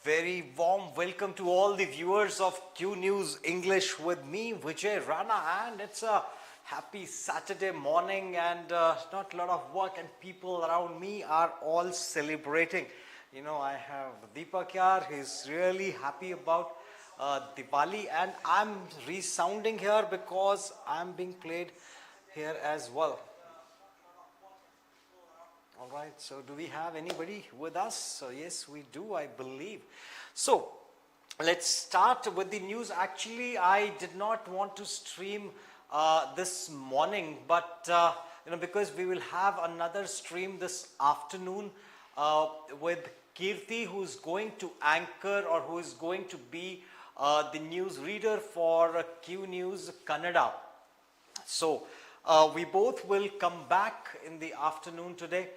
Very warm welcome to all the viewers of Q News English with me, Vijay Rana, and it's a happy Saturday morning and not a lot of work, and people around me are all celebrating. I have Deepak here, he's really happy about Diwali, and I'm resounding here because I'm being played here as well. All right, so do we have anybody with us? So yes, we do, I believe. So let's start with the news. Actually, I did not want to stream this morning, but because we will have another stream this afternoon with Kirti, who's going to anchor or who is going to be the news reader for Q News Kannada. So we both will come back in the afternoon today,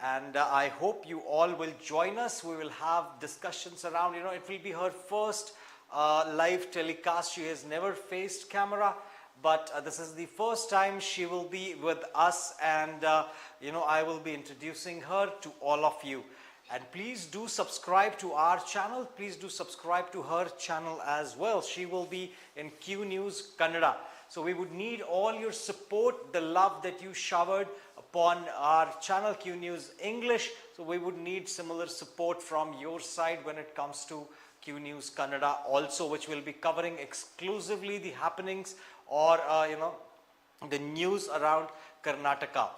and I hope you all will join us. We will have discussions around, it will be her first live telecast. She has never faced camera, but this is the first time she will be with us, and I will be introducing her to all of you. And please do subscribe to our channel. Please do subscribe to her channel as well. She will be in Q News Kannada. So we would need all your support, the love that you showered upon our channel Q News English. So we would need similar support from your side when it comes to Q News Kannada also, which will be covering exclusively the happenings or the news around Karnataka.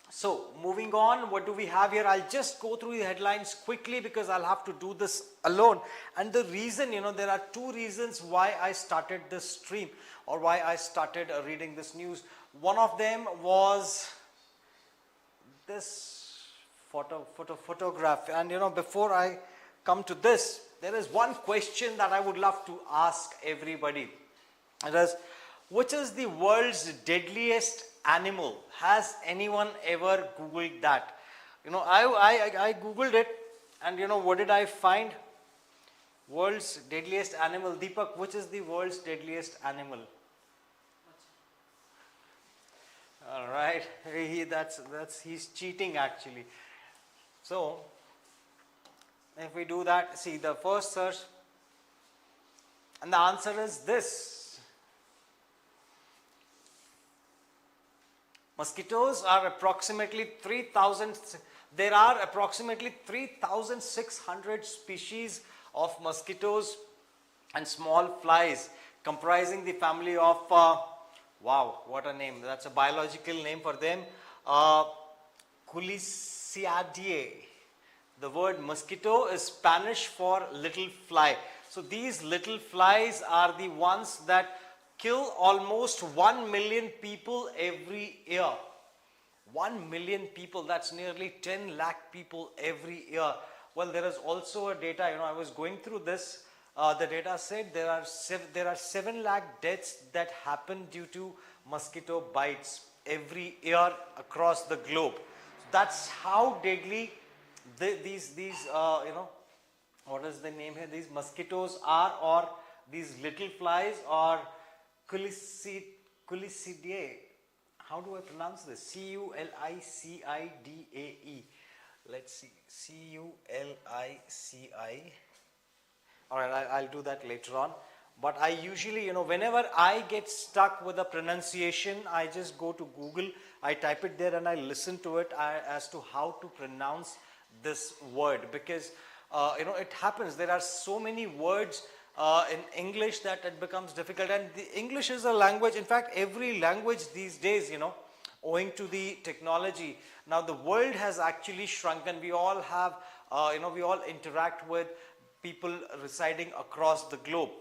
So moving on, what do we have here? I'll just go through the headlines quickly because I'll have to do this alone. And the reason, there are two reasons why I started this stream or why I started reading this news. One of them was this photograph. And before I come to this, there is one question that I would love to ask everybody. It is, which is the world's deadliest animal? Has anyone ever Googled that? I Googled it, and what did I find? World's deadliest animal. Deepak, which is the world's deadliest animal? All right, he's cheating actually. So if we do that, see the first search, and the answer is this. Mosquitoes are approximately 3,000. There are approximately 3,600 species of mosquitoes and small flies comprising the family of, wow, what a name. That's a biological name for them. Culicidae. The word mosquito is Spanish for little fly. So these little flies are the ones that kill almost 1 million people every year. 1 million people, that's nearly 10 lakh people every year. Well, there is also a data, I was going through this. The data said there are 7 lakh deaths that happen due to mosquito bites every year across the globe. That's how deadly these what is the name here? These mosquitoes are, or these little flies, or Culicidae. How do I pronounce this? Culicidae. Let's see. Culci. All right, I'll do that later on. But I usually, whenever I get stuck with a pronunciation, I just go to Google, I type it there, and I listen to it as to how to pronounce this word. Because, it happens. There are so many words in English that it becomes difficult, and the English is a language, in fact every language these days, owing to the technology. Now the world has actually shrunken. We all have, we all interact with people residing across the globe.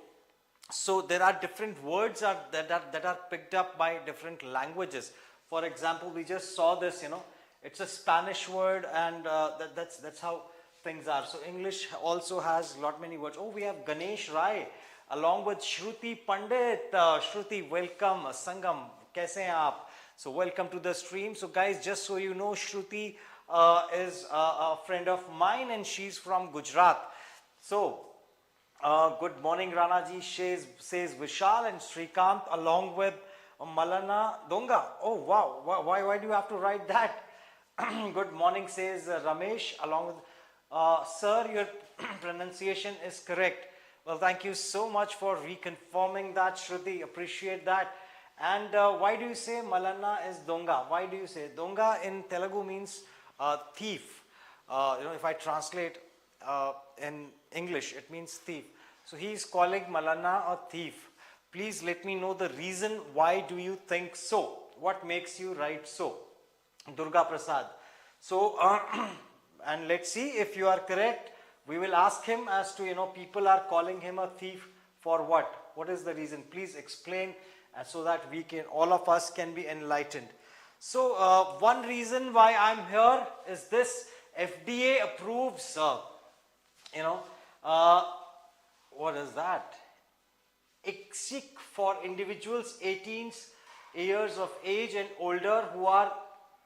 So there are different words that are picked up by different languages. For example, we just saw this, it's a Spanish word, and that's how things are. So English also has many words. Oh, we have Ganesh Rai along with Shruti Pandit. Shruti, welcome. Sangam, kaise hain aap? So welcome to the stream. So guys, just so you know, Shruti is a friend of mine, and she's from Gujarat. So good morning, Rana ji, says Vishal, and Srikant along with Mallanna Donga. Oh wow, why do you have to write that? Good morning, says Ramesh, along with Sir, your pronunciation is correct. Well, thank you so much for reconfirming that, Shruti. Appreciate that. And why do you say Mallanna is donga? Why do you say donga in Telugu means thief? If I translate in English, it means thief. So he is calling Mallanna a thief. Please let me know the reason. Why do you think so? What makes you write so? Durga Prasad. So, and let's see if you are correct. We will ask him as to, people are calling him a thief for what? What is the reason? Please explain so that we can, all of us can be enlightened. So, one reason why I'm here is this: FDA approves, what is that? ICSIC for individuals 18 years of age and older who are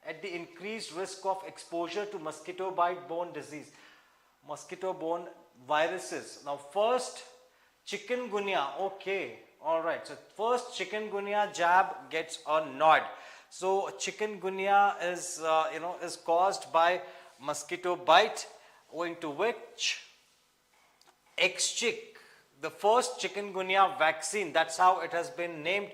at the increased risk of exposure to mosquito bite-borne disease, mosquito-borne viruses. Now, first, chikungunya. Okay, all right. So, first chikungunya jab gets a nod. So, chikungunya is, is caused by mosquito bite, owing to which ICSIC, the first chikungunya vaccine, that's how it has been named,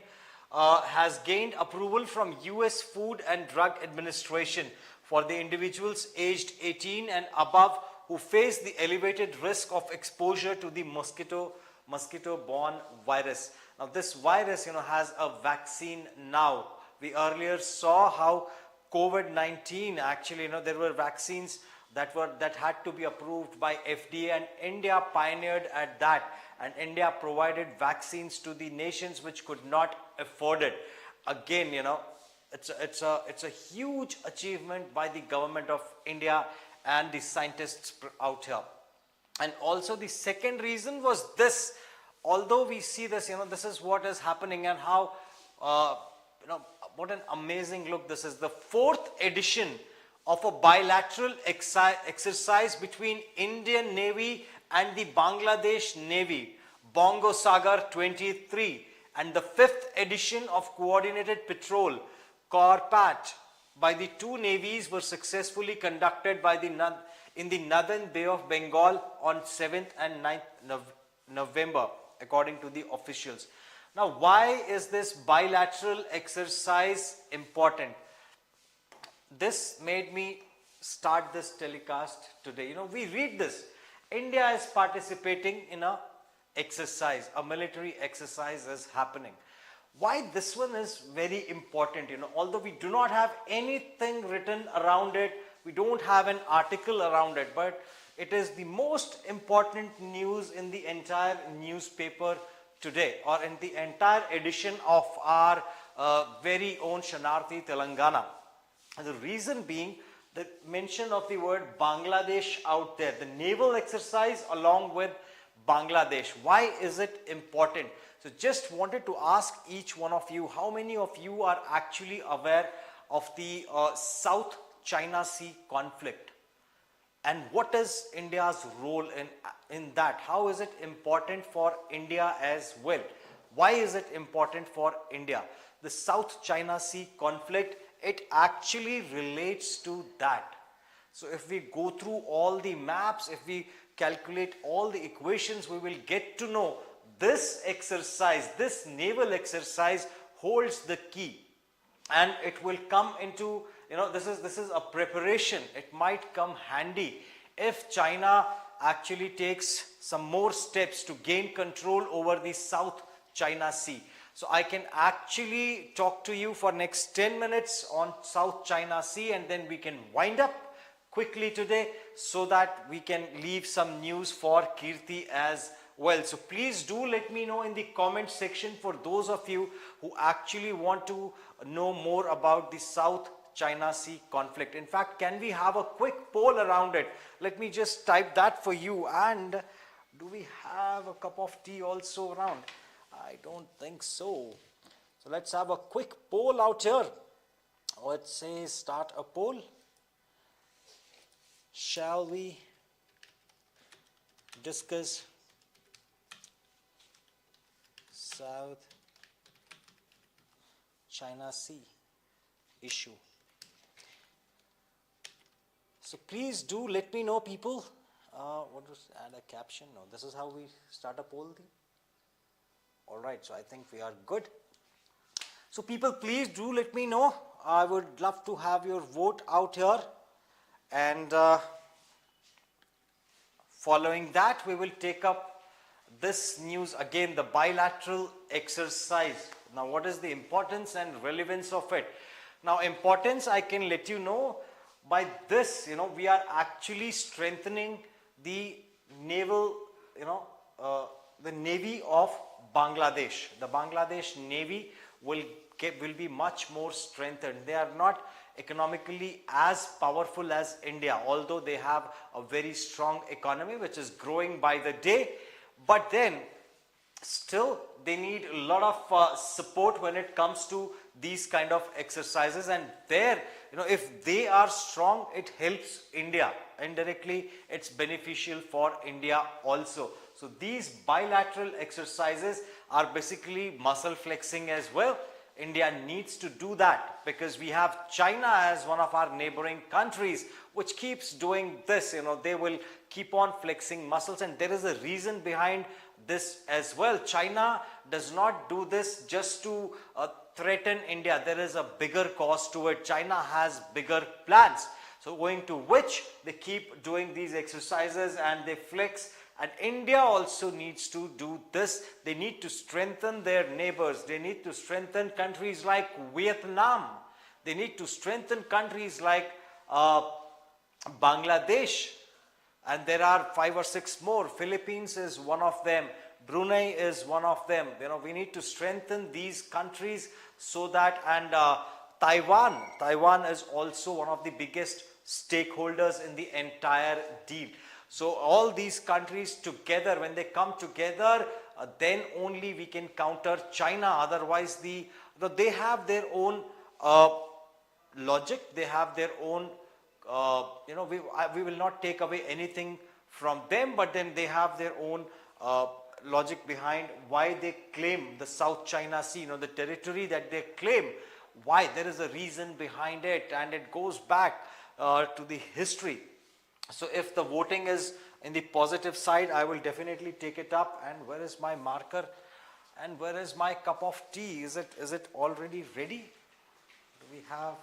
has gained approval from US Food and Drug Administration for the individuals aged 18 and above who face the elevated risk of exposure to the mosquito-borne virus. Now, this virus, has a vaccine now. We earlier saw how COVID-19, actually, there were vaccines that had to be approved by FDA, and India pioneered at that, and India provided vaccines to the nations which could not afford it. Again, it's a huge achievement by the government of India and the scientists out here. And also the second reason was this: although we see this, this is what is happening, and how what an amazing look this is. The fourth edition of a bilateral exercise between Indian Navy and the Bangladesh Navy, Bongo Sagar 23, and the fifth edition of coordinated patrol, Corpat, by the two navies were successfully conducted in the Northern Bay of Bengal on 7th and 9th November, according to the officials. Now, why is this bilateral exercise important? This made me start this telecast today. We read this. India is participating in a exercise, a military exercise is happening. Why this one is very important, although we do not have anything written around it, we don't have an article around it, but it is the most important news in the entire newspaper today, or in the entire edition of our very own Shanarthi Telangana. And the reason being the mention of the word Bangladesh out there, the naval exercise along with Bangladesh. Why is it important? So just wanted to ask each one of you, how many of you are actually aware of the South China Sea conflict? And what is India's role in that? How is it important for India as well? Why is it important for India? The South China Sea conflict, it actually relates to that. So if we go through all the maps, if we calculate all the equations, we will get to know this exercise, this naval exercise holds the key. And it will come into, this is a preparation. It might come handy if China actually takes some more steps to gain control over the South China Sea. So I can actually talk to you for next 10 minutes on South China Sea, and then we can wind up quickly today so that we can leave some news for Kirti as well. So please do let me know in the comment section for those of you who actually want to know more about the South China Sea conflict. In fact, can we have a quick poll around it? Let me just type that for you. And do we have a cup of tea also around? I don't think so. So let's have a quick poll out here. Let's say start a poll. Shall we discuss South China Sea issue? So please do let me know, people. What was add a caption? No, this is how we start a poll thing. All right, so I think we are good. So people, please do let me know. I would love to have your vote out here. And following that, we will take up this news again, the bilateral exercise. Now, what is the importance and relevance of it? Now, importance, I can let you know by this, we are actually strengthening the naval, the Navy of Bangladesh. The Bangladesh Navy will be much more strengthened. They are not economically as powerful as India, although they have a very strong economy which is growing by the day. But then still they need a lot of support when it comes to these kind of exercises, and there, if they are strong, it helps India. Indirectly, it's beneficial for India also. So these bilateral exercises are basically muscle flexing as well. India needs to do that because we have China as one of our neighboring countries which keeps doing this. They will keep on flexing muscles, and there is a reason behind this as well. China does not do this just to threaten India. There is a bigger cause to it. China has bigger plans. So owing to which they keep doing these exercises and they flex. And India also needs to do this. They need to strengthen their neighbors. They need to strengthen countries like Vietnam. They need to strengthen countries like Bangladesh. And there are 5 or 6 more. Philippines is one of them. Brunei is one of them. We need to strengthen these countries so that, and Taiwan is also one of the biggest stakeholders in the entire deal. So all these countries together, when they come together, then only we can counter China. Otherwise, they have their own logic. They have their own, we will not take away anything from them, but then they have their own logic behind why they claim the South China Sea, the territory that they claim. Why? There is a reason behind it, and it goes back to the history. So if the voting is in the positive side, I will definitely take it up. And where is my marker? And where is my cup of tea? Is it already ready? Do we have?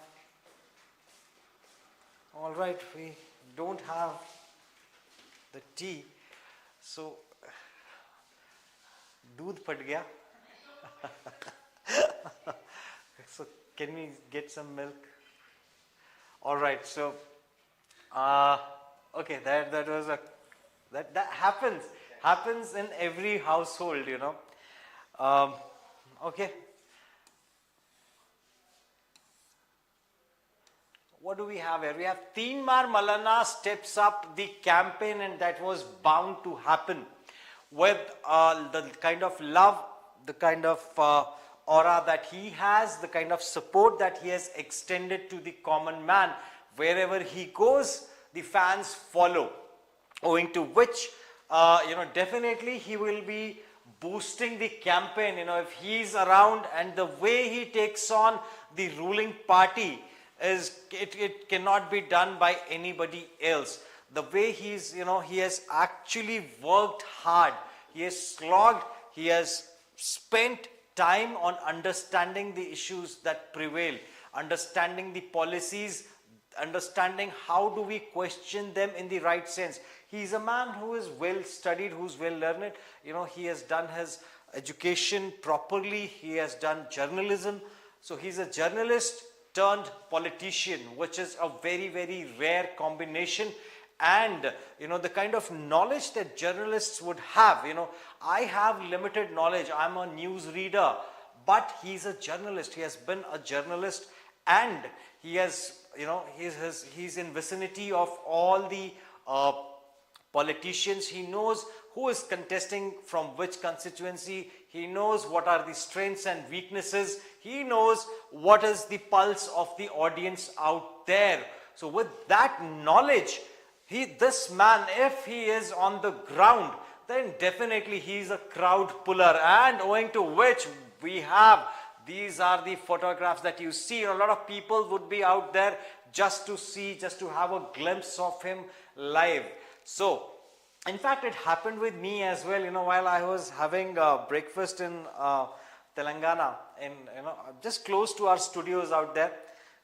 All right, we don't have the tea. So, doodh phat gaya. So can we get some milk? All right, so okay, that was that happens in every household, okay. What do we have here? We have Teenmar Mallanna steps up the campaign, and that was bound to happen with the kind of love, the kind of aura that he has, the kind of support that he has extended to the common man. Wherever he goes, the fans follow, owing to which, definitely he will be boosting the campaign. If he's around, and the way he takes on the ruling party is, it cannot be done by anybody else. The way he has actually worked hard, he has slogged, he has spent time on understanding the issues that prevail, understanding the policies, understanding how do we question them in the right sense. He is a man who is well studied, who's well learned. He has done his education properly. He has done journalism. So he's a journalist turned politician, which is a very, very rare combination. And the kind of knowledge that journalists would have, I have limited knowledge. I'm a news reader, but he's a journalist. He has been a journalist, and he has, he's in vicinity of all the politicians. He knows who is contesting from which constituency. He knows what are the strengths and weaknesses. He knows what is the pulse of the audience out there. So with that knowledge, this man, if he is on the ground, then definitely he is a crowd puller, and owing to which we have, these are the photographs that you see. A lot of people would be out there just to see, just to have a glimpse of him live. So In fact, it happened with me as well, while I was having breakfast in Telangana, in, just close to our studios out there.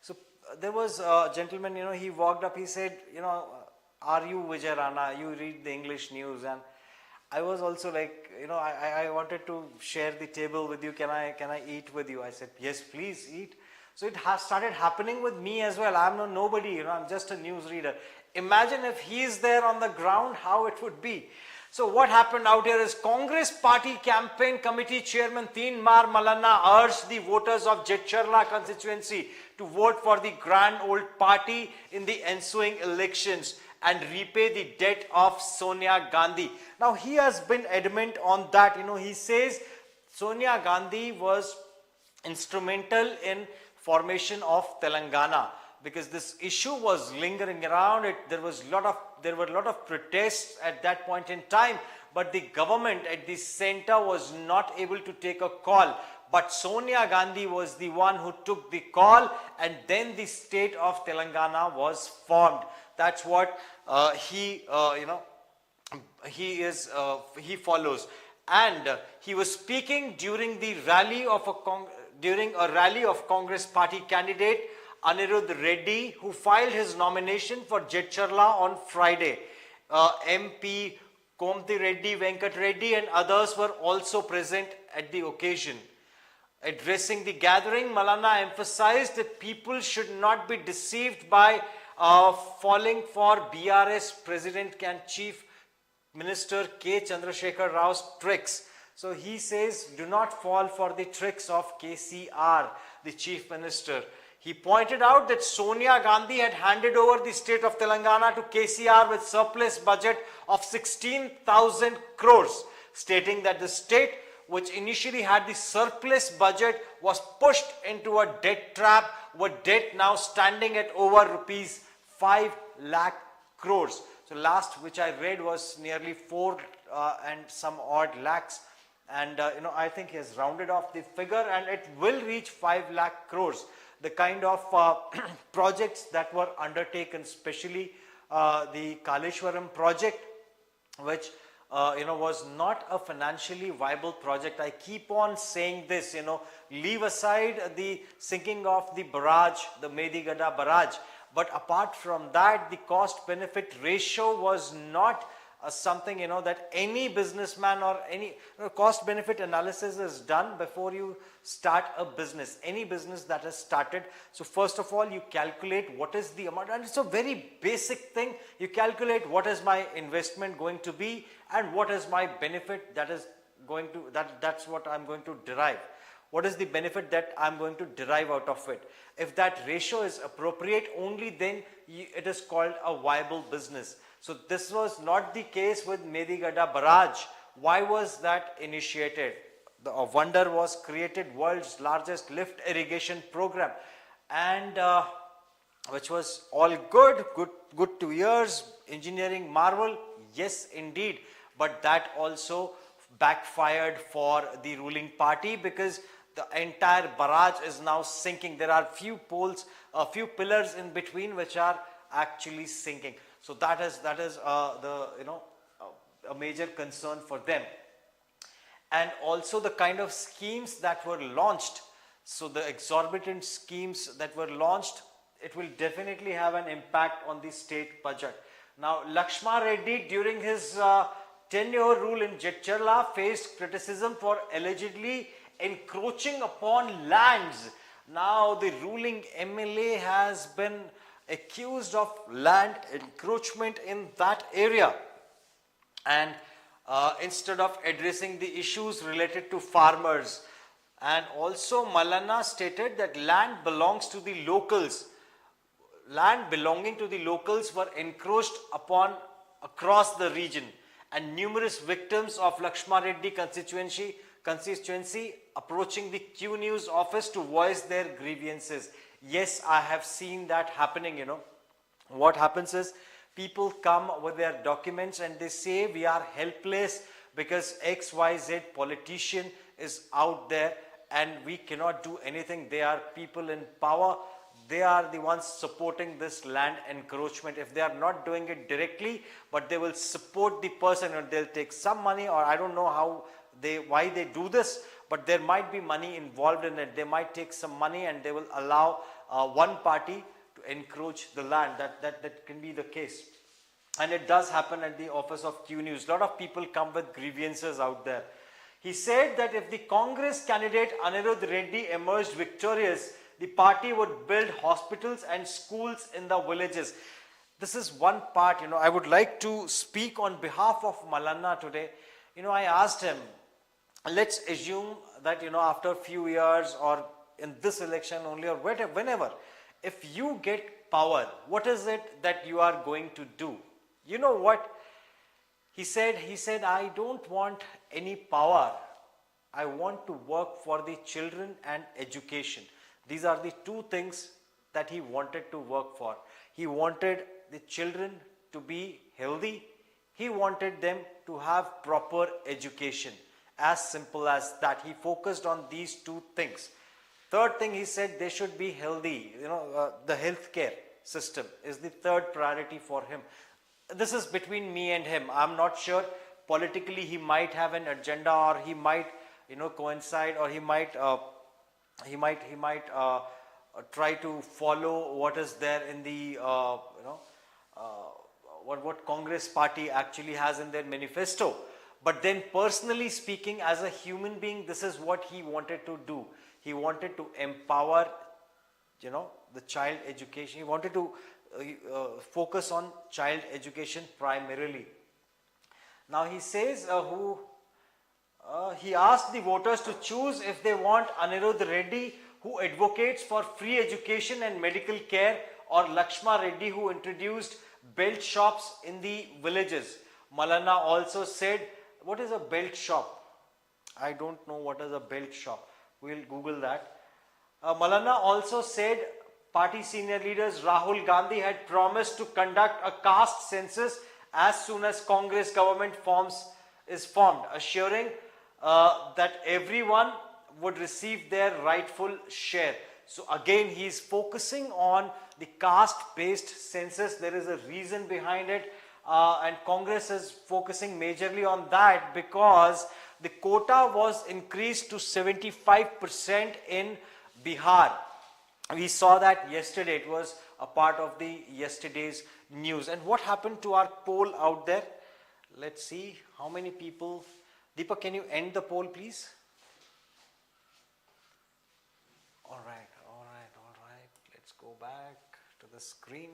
So there was a gentleman, he walked up, he said, are you Vijay Rana? You read the English news. And I was also like, I wanted to share the table with you. Can I eat with you? I said, yes, please eat. So it has started happening with me as well. I'm nobody, I'm just a news reader. Imagine if he is there on the ground, how it would be. So what happened out here is Congress Party Campaign Committee Chairman Teenmar Mallanna urged the voters of Jetcharla constituency to vote for the Grand Old Party in the ensuing elections and repay the debt of Sonia Gandhi. Now he has been adamant on that. He says Sonia Gandhi was instrumental in formation of Telangana, because this issue was lingering around. There were a lot of protests at that point in time, but the government at the center was not able to take a call. But Sonia Gandhi was the one who took the call, and then the state of Telangana was formed. That's what he follows. And he was speaking during a rally of Congress Party candidate Anirudh Reddy, who filed his nomination for Jetcharla on Friday. MP Komti Reddy, Venkat Reddy and others were also present at the occasion. Addressing the gathering, Mallanna emphasized that people should not be deceived by falling for BRS President and Chief Minister K. Chandrasekhar Rao's tricks. So he says, do not fall for the tricks of KCR, the Chief Minister. He pointed out that Sonia Gandhi had handed over the state of Telangana to KCR with surplus budget of 16,000 crores, stating that the state, which initially had the surplus budget, was pushed into a debt trap, with debt now standing at over rupees 5 lakh crores. So last which I read was nearly 4 and some odd lakhs. And I think he has rounded off the figure, and it will reach 5 lakh crores. The kind of projects that were undertaken, especially the Kaleshwaram project, which was not a financially viable project. I keep on saying this, leave aside the sinking of the barrage, the Medigada barrage. But apart from that, the cost-benefit ratio was not something, that any businessman or any cost-benefit analysis is done before you start a business, any business that is started. So first of all, you calculate what is the amount, and it's a very basic thing. You calculate what is my investment going to be and what is my benefit that is going to, that's what I'm going to derive. What is the benefit that I'm going to derive out of it? If that ratio is appropriate, only then it is called a viable business. So this was not the case with Medigada barrage. Why was that initiated? A wonder was created, world's largest lift irrigation program, and which was all good to years, engineering marvel, yes indeed, but that also backfired for the ruling party, because the entire barrage is now sinking. There are few pillars in between which are actually sinking. So that is a major concern for them. And also the kind of schemes that were launched. So the exorbitant schemes that were launched, it will definitely have an impact on the state budget. Now Lakshma Reddy, during his tenure rule in Jetcharla, faced criticism for allegedly encroaching upon lands. Now the ruling MLA has been accused of land encroachment in that area, and instead of addressing the issues related to farmers. And also Mallanna stated that land belongs to the locals. Land belonging to the locals were encroached upon across the region, and numerous victims of Lakshma Reddy constituency approaching the QNews office to voice their grievances. Yes, I have seen that happening. What happens is, people come with their documents and they say we are helpless because XYZ politician is out there and we cannot do anything. They are people in power. they are the ones supporting this land encroachment. If they are not doing it directly, but they will support the person, and they'll take some money, or I don't know why they do this, but there might be money involved in it. They might take some money and they will allow one party to encroach the land. That can be the case. And it does happen at the office of QNews. A lot of people come with grievances out there. He said that if the Congress candidate Anirudh Reddy emerged victorious, the party would build hospitals and schools in the villages. This is one part, I would like to speak on behalf of Mallanna today. I asked him, let's assume that, after a few years or in this election only or whenever, if you get power, what is it that you are going to do? You know what? He said, I don't want any power. I want to work for the children and education. These are the two things that he wanted to work for. He wanted the children to be healthy. He wanted them to have proper education. As simple as that. He focused on these two things. Third thing, he said they should be healthy. The healthcare system is the third priority for him. This is between me and him. I'm not sure. Politically, he might have an agenda, or he might, coincide, or he might try to follow what is there in the, what Congress party actually has in their manifesto. But then personally speaking, as a human being, this is what he wanted to do. He wanted to empower, the child education. He wanted to focus on child education primarily. Now he says, he asked the voters to choose if they want Anirudh Reddy, who advocates for free education and medical care, or Lakshma Reddy, who introduced belt shops in the villages. Mallanna also said, what is a belt shop? I don't know what is a belt shop. We'll Google that. Mallanna also said party senior leaders Rahul Gandhi had promised to conduct a caste census as soon as Congress government is formed, assuring that everyone would receive their rightful share. So again, he is focusing on the caste-based census. There is a reason behind it, and Congress is focusing majorly on that because the quota was increased to 75% in Bihar. We saw that yesterday. It was a part of the yesterday's news. And what happened to our poll out there? Let's see how many people. Deepak, can you end the poll, please? All right. Let's go back to the screen.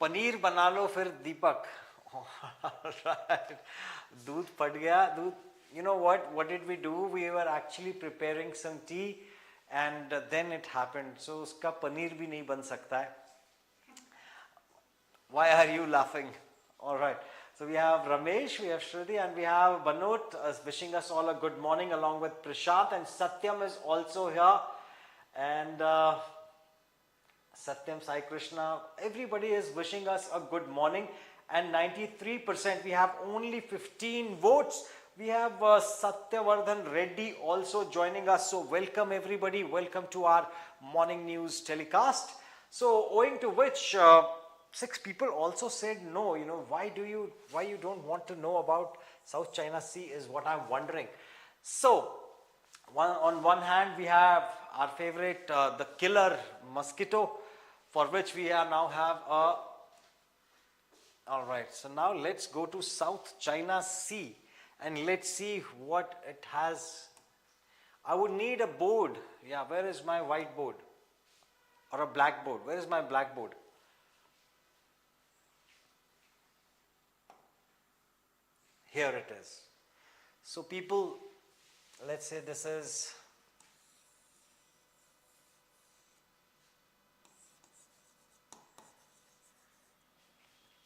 Paneer बना लो फिर दीपक. Right. दूध फट गया. दूध. You know what did we do? We were actually preparing some tea, and then it happened. So उसका पनीर भी नहीं बन सकता है. Why are you laughing? All right. So we have Ramesh, we have Shruti, and we have Banut wishing us all a good morning, along with Prashant, and Satyam is also here. And Satyam, Sai Krishna, everybody is wishing us a good morning. And 93%, we have only 15 votes. We have Satyavardhan Reddy also joining us. So welcome everybody, welcome to our morning news telecast. So owing to which 6 people also said no, why you don't want to know about South China Sea is what I'm wondering. So on one hand we have our favorite, the killer mosquito, for which we now have a. All right, so now let's go to South China Sea and let's see what it has. I would need a board. Yeah, where is my whiteboard? Or a blackboard? Where is my blackboard? Here it is. So people, let's say this is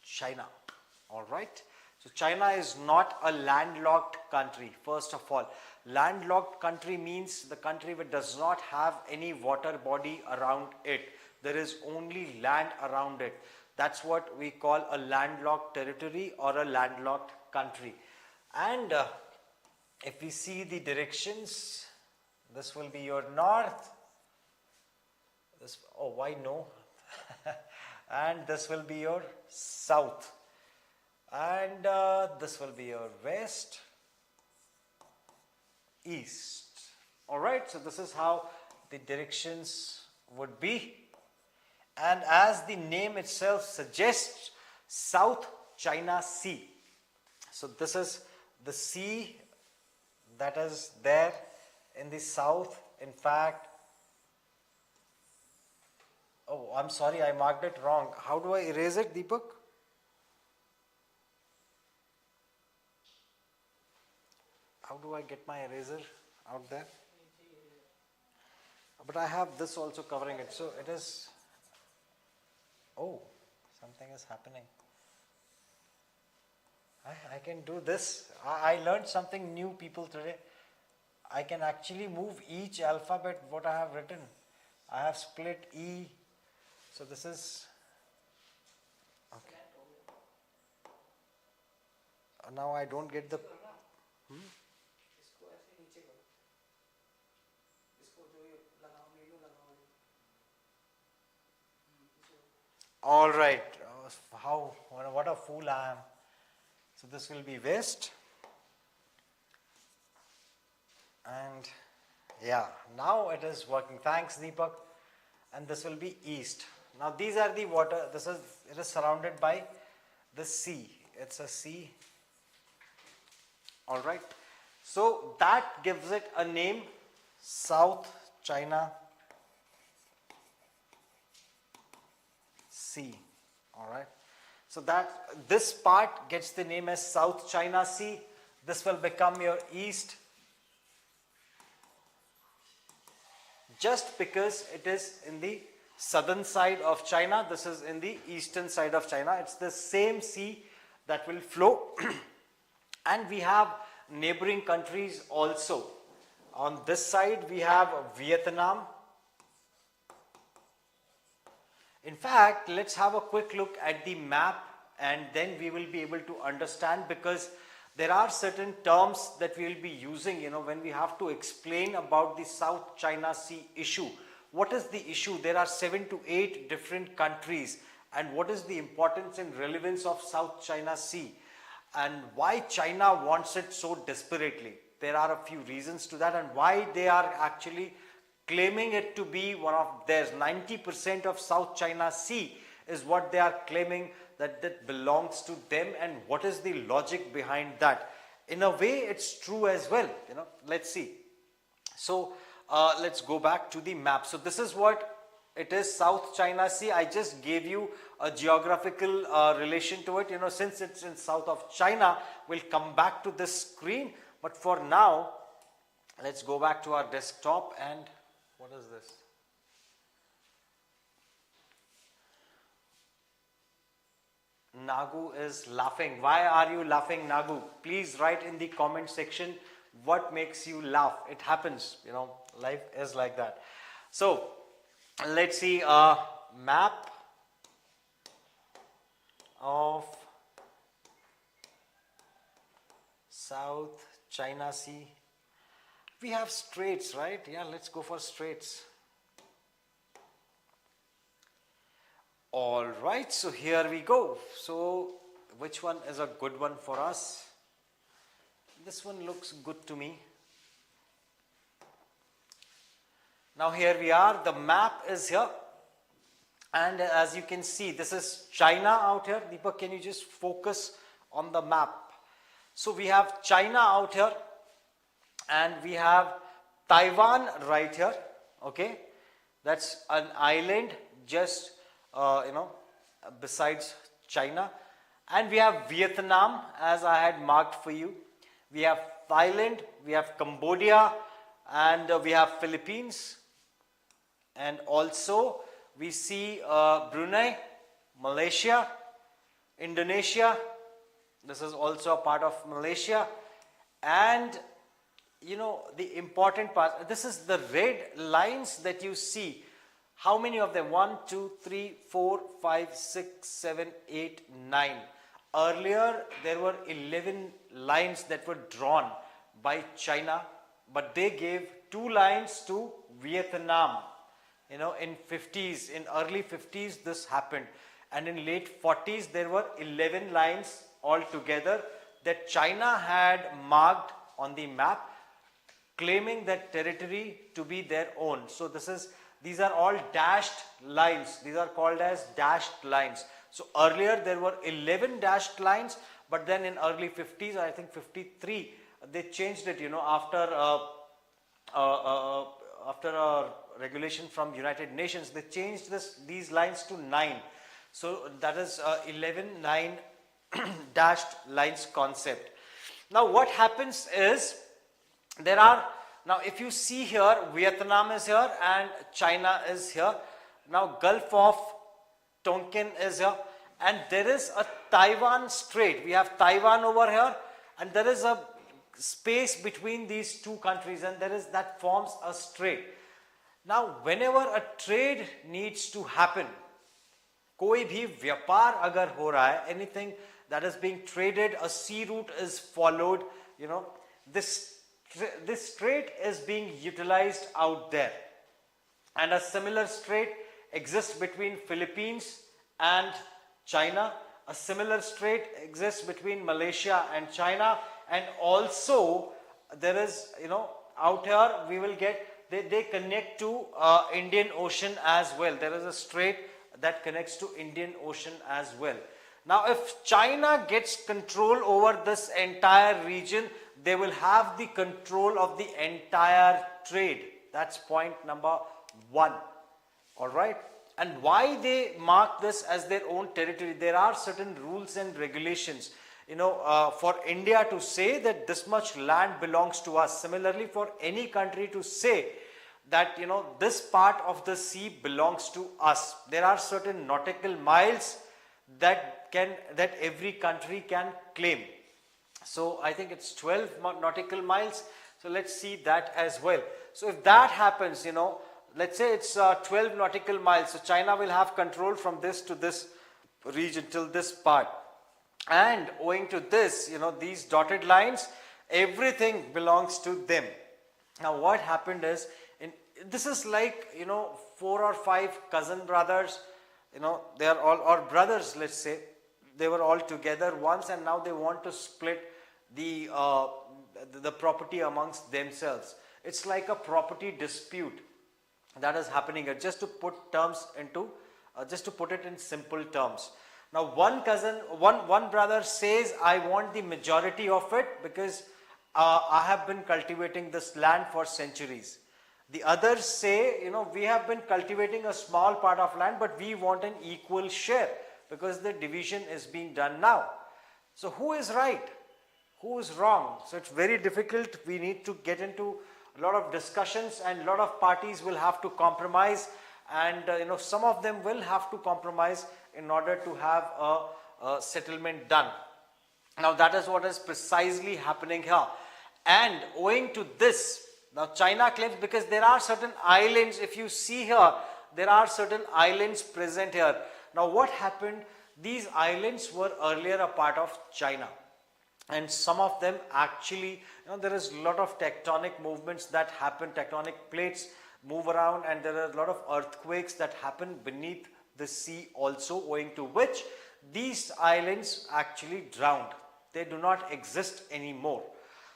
China. All right. So China is not a landlocked country. First of all, landlocked country means the country which does not have any water body around it. There is only land around it. That's what we call a landlocked territory or a landlocked country. And if we see the directions, this will be your north. This, oh, why no? And this will be your south. And this will be your west, east. Alright, so this is how the directions would be. And as the name itself suggests, South China Sea. So this is the sea that is there in the south. In fact, oh, I'm sorry, I marked it wrong. How do I erase it, Deepak? How do I get my eraser out there? But I have this also covering it. So it is, oh, something is happening. I can do this. I learned something new, people, today. I can actually move each alphabet what I have written. I have split E. So this is, okay. Now I don't get the, all right. How, what a fool I am. So this will be west. And yeah, now it is working. Thanks, Deepak. And this will be east. Now these are the water. It is surrounded by the sea. It's a sea. All right. So that gives it a name, South China Sea. All right. So that this part gets the name as South China Sea. This will become your east, just because it is in the southern side of China. This is in the eastern side of China. It's the same sea that will flow. And we have neighboring countries also. On this side we have Vietnam. In fact, let's have a quick look at the map and then we will be able to understand, because there are certain terms that we will be using, when we have to explain about the South China Sea issue. What is the issue? There are 7 to 8 different countries, and what is the importance and relevance of South China Sea and why China wants it so desperately. There are a few reasons to that, and why they are actually claiming it to be one of theirs. 90% of South China Sea is what they are claiming that belongs to them, and what is the logic behind that. In a way, it's true as well. Let's see. So let's go back to the map. So this is what it is, South China Sea. I just gave you a geographical relation to it. Since it's in south of China, we'll come back to this screen. But for now, let's go back to our desktop. And what is this? Nagu is laughing. Why are you laughing, Nagu? Please write in the comment section what makes you laugh. It happens, life is like that. So let's see a map of South China Sea. We have straits, right? Yeah, let's go for straits. All right, so here we go. So which one is a good one for us? This one looks good to me. Now here we are, the map is here. And as you can see, this is China out here. Deepak, can you just focus on the map? So we have China out here, and we have Taiwan right here. Okay, that's an island just besides China. And we have Vietnam, as I had marked for you. We have Thailand, we have Cambodia, and we have Philippines. And also we see Brunei, Malaysia, Indonesia. This is also a part of Malaysia. And the important part, this is the red lines that you see. How many of them? 1, 2, 3, 4, 5, 6, 7, 8, 9. Earlier there were 11 lines that were drawn, by China, but they gave 2 lines to Vietnam. In 50s, in early 50s, this happened. And in late 40s, there were 11 lines altogether that China had marked on the map, claiming that territory to be their own. So these are all dashed lines. These are called as dashed lines. So earlier there were 11 dashed lines, but then in early 50s, I think 53, they changed it, after a regulation from United Nations, they changed these lines to 9. So that is 11 9 dashed lines concept. Now what happens is, now if you see here, Vietnam is here and China is here. Now Gulf of Tonkin is here, and there is a Taiwan Strait. We have Taiwan over here, and there is a space between these two countries, and that forms a strait. Now whenever a trade needs to happen, कोई भी व्यापार अगर हो रहा है, anything that is being traded, a sea route is followed, this strait is being utilized out there. And a similar strait exists between Philippines and China. A similar strait exists between Malaysia and China. And also there is, out here we will get, they connect to Indian Ocean as well. There is a strait that connects to Indian Ocean as well. Now if China gets control over this entire region, they will have the control of the entire trade. That's point number 1. Alright. And why they mark this as their own territory? There are certain rules and regulations. For India to say that this much land belongs to us. Similarly, for any country to say that, this part of the sea belongs to us. There are certain nautical miles that every country can claim. So I think it's 12 nautical miles. So let's see that as well. So if that happens, let's say it's 12 nautical miles. So China will have control from this to this region till this part. And owing to this, these dotted lines, everything belongs to them. Now what happened is, this is like, 4 or 5 cousin brothers, they are all, or brothers, let's say, they were all together once, and now they want to split the property amongst themselves. It's like a property dispute that is happening here. Just to put it in simple terms. Now one brother says, I want the majority of it because I have been cultivating this land for centuries. The others say, we have been cultivating a small part of land, but we want an equal share because the division is being done now. So who is right? Who is wrong? So it's very difficult. We need to get into a lot of discussions, and a lot of parties will have to compromise, and some of them will have to compromise in order to have a settlement done. Now that is what is precisely happening here. And owing to this, now China claims, because there are certain islands, if you see here, there are certain islands present here. Now what happened? These islands were earlier a part of China. And some of them actually, there is a lot of tectonic movements that happen, tectonic plates move around, and there are a lot of earthquakes that happen beneath the sea also, owing to which these islands actually drowned. They do not exist anymore.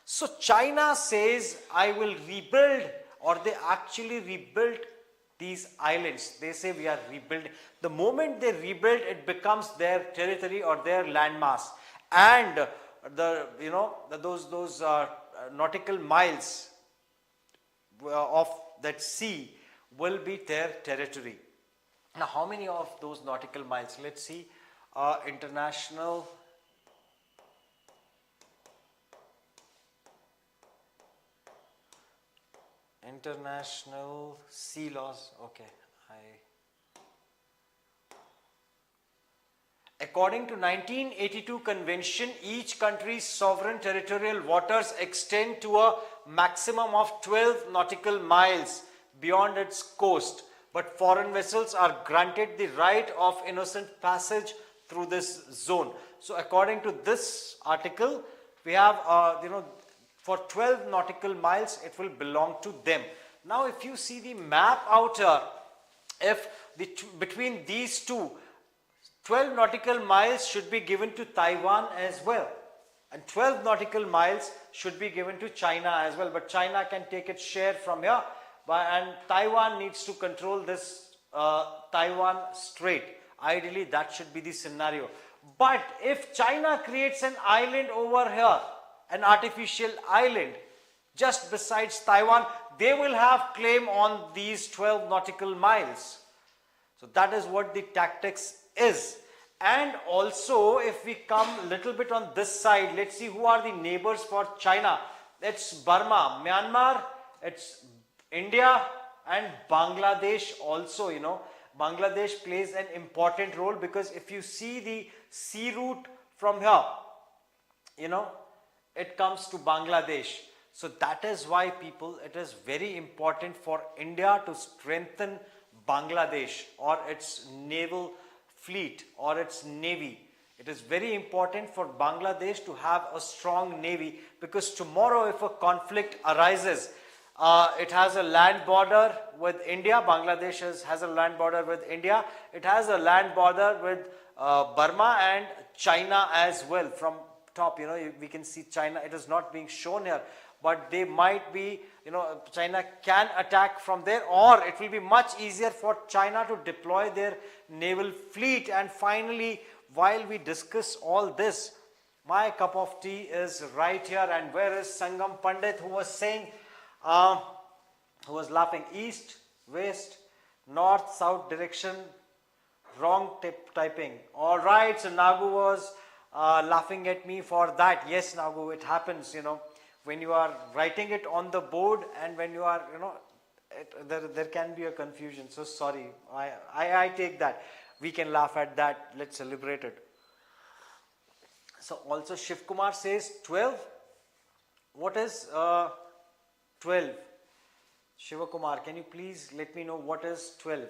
So China says, I will rebuild, or they actually rebuilt these islands. They say we are rebuilding. The moment they rebuild, it becomes their territory or their landmass. And those nautical miles of that sea will be their territory. Now, how many of those nautical miles? Let's see. International sea laws. Okay, According to 1982 convention, each country's sovereign territorial waters extend to a maximum of 12 nautical miles beyond its coast, but foreign vessels are granted the right of innocent passage through this zone. So according to this article, we have For 12 nautical miles, it will belong to them. Now, if you see the map out here, if between these two, 12 nautical miles should be given to Taiwan as well. And 12 nautical miles should be given to China as well. But China can take its share from here. And Taiwan needs to control this Taiwan Strait. Ideally, that should be the scenario. But if China creates an island over here, an artificial island, just besides Taiwan, they will have claim on these 12 nautical miles. So that is what the tactics is. And also, if we come a little bit on this side, let's see who are the neighbors for China. It's Burma, Myanmar, it's India and Bangladesh also, you know. Bangladesh plays an important role because if you see the sea route from here, you know, it comes to Bangladesh. So that is why, people, it is very important for India to strengthen Bangladesh or its naval fleet or its navy. It is very important for Bangladesh to have a strong navy, because tomorrow if a conflict arises, it has a land border with India. Bangladesh has a land border with India. It has a land border with Burma and China as well. From top, you know, we can see China. It is not being shown here, but they might be, you know, China can attack from there, or it will be much easier for China to deploy their naval fleet. And finally, while we discuss all this, my cup of tea is right here. And where is Sangam Pandit, who was saying, who was laughing, east, west, north, south direction, wrong typing. All right, so Nagu was laughing at me for that. Yes, Nagu, it happens, you know, when you are writing it on the board and when you are, you know, there can be a confusion. So sorry, I take that. We can laugh at that. Let's celebrate it. So also Shiv Kumar says 12. What is 12? Shiva Kumar, can you please let me know what is 12?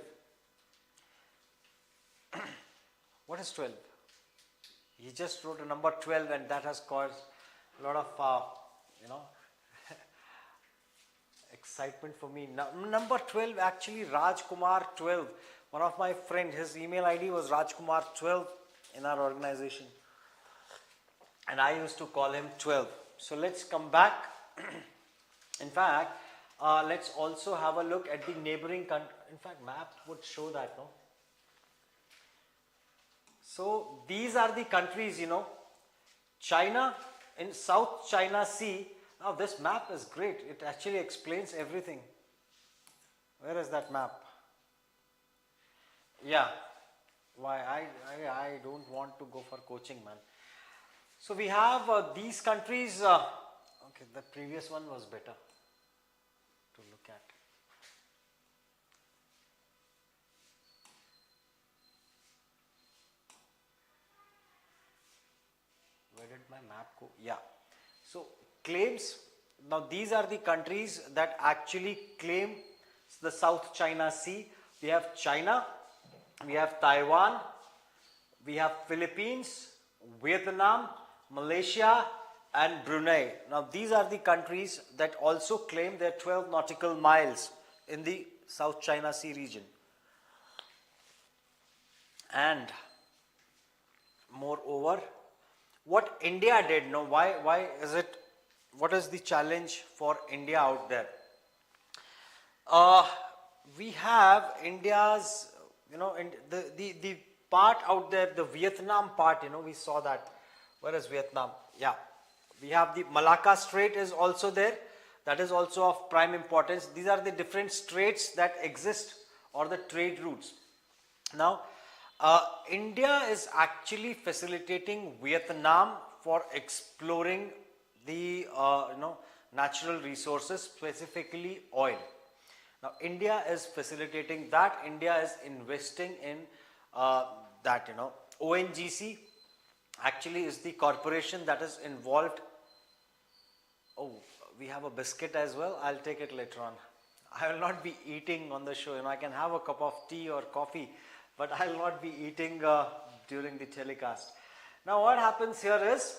What is 12? He just wrote a number 12 and that has caused a lot of, you know, excitement for me. Now, number 12, actually Raj Kumar 12. One of my friends, his email ID was Rajkumar 12 in our organization. And I used to call him 12. So let's come back. In fact, let's also have a look at the neighboring country. In fact, map would show that, no? So these are the countries, you know. China in South China Sea. Now this map is great. It actually explains everything. Where is that map? Yeah. Why I don't want to go for coaching, man. So we have these countries. Okay, the previous one was better to look at. Where did my map go? Yeah. So claims. Now these are the countries that actually claim the South China Sea. We have China, we have Taiwan, we have Philippines, Vietnam, Malaysia and Brunei. Now these are the countries that also claim their 12 nautical miles in the South China Sea region. And moreover, what India did, no, why is it, what is the challenge for India out there? We have India's, you know, in the part out there, the Vietnam part, you know, we saw that. Where is Vietnam? Yeah. We have the Malacca Strait is also there. That is also of prime importance. These are the different straits that exist or the trade routes. Now, India is actually facilitating Vietnam for exploring the natural resources, specifically oil. Now, India is facilitating that. India is investing in that, you know. ONGC actually is the corporation that is involved. Oh, we have a biscuit as well. I'll take it later on. I will not be eating on the show. You know, I can have a cup of tea or coffee, but I will not be eating during the telecast. Now, what happens here is,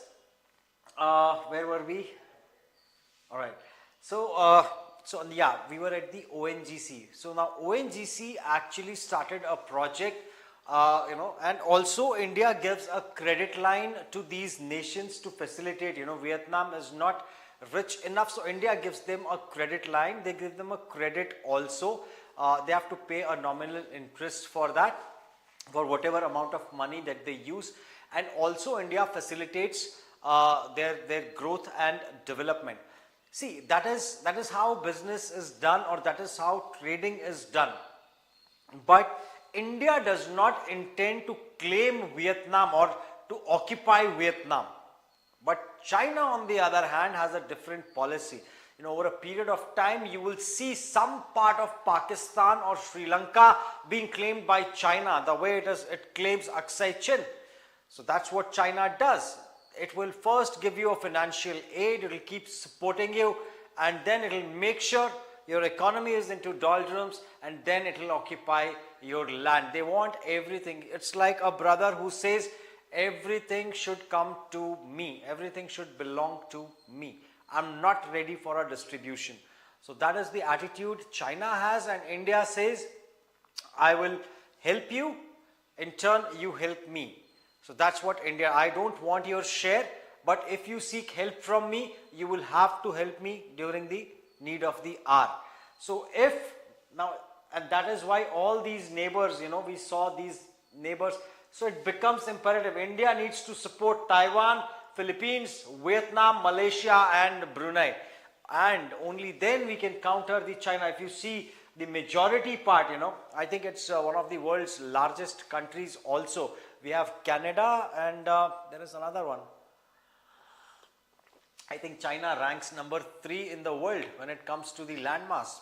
where were we? All right. So yeah, we were at the ONGC. So now ONGC actually started a project, and also India gives a credit line to these nations to facilitate. Vietnam is not rich enough, so India gives them a credit line. They give them a credit also. They have to pay a nominal interest for that, for whatever amount of money that they use, and also India facilitates their growth and development. See, that is how business is done, or that is how trading is done. But India does not intend to claim Vietnam or to occupy Vietnam. But China, on the other hand, has a different policy. Over a period of time, you will see some part of Pakistan or Sri Lanka being claimed by China, the way it claims Aksai Chin. So that's what China does. It will first give you a financial aid, it will keep supporting you, and then it will make sure your economy is into doldrums, and then it will occupy your land. They want everything. It's like a brother who says, everything should come to me, everything should belong to me. I'm not ready for a distribution. So that is the attitude China has, and India says, I will help you, in turn you help me. So that's what India, I don't want your share, but if you seek help from me, you will have to help me during the need of the hour. So and that is why all these neighbors, we saw these neighbors. So it becomes imperative. India needs to support Taiwan, Philippines, Vietnam, Malaysia and Brunei. And only then we can counter the China. If you see the majority part, I think it's one of the world's largest countries also. We have Canada, and there is another one. I think China ranks number 3 in the world when it comes to the landmass.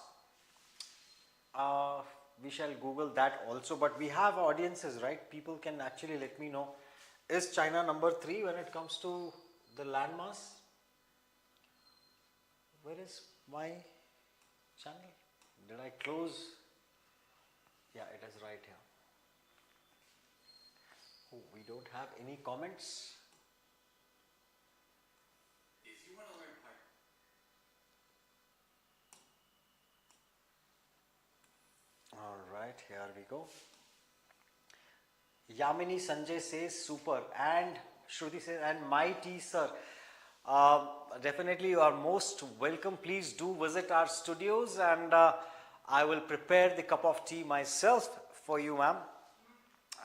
We shall Google that also, but we have audiences, right? People can actually let me know. Is China number 3 when it comes to the landmass? Where is my channel? Did I close? Yeah, it is right here. Oh, we don't have any comments. If you want to learn how. All right, here we go. Yamini Sanjay says super, and Shruti says, and my tea, sir. Definitely you are most welcome. Please do visit our studios, and I will prepare the cup of tea myself for you, ma'am.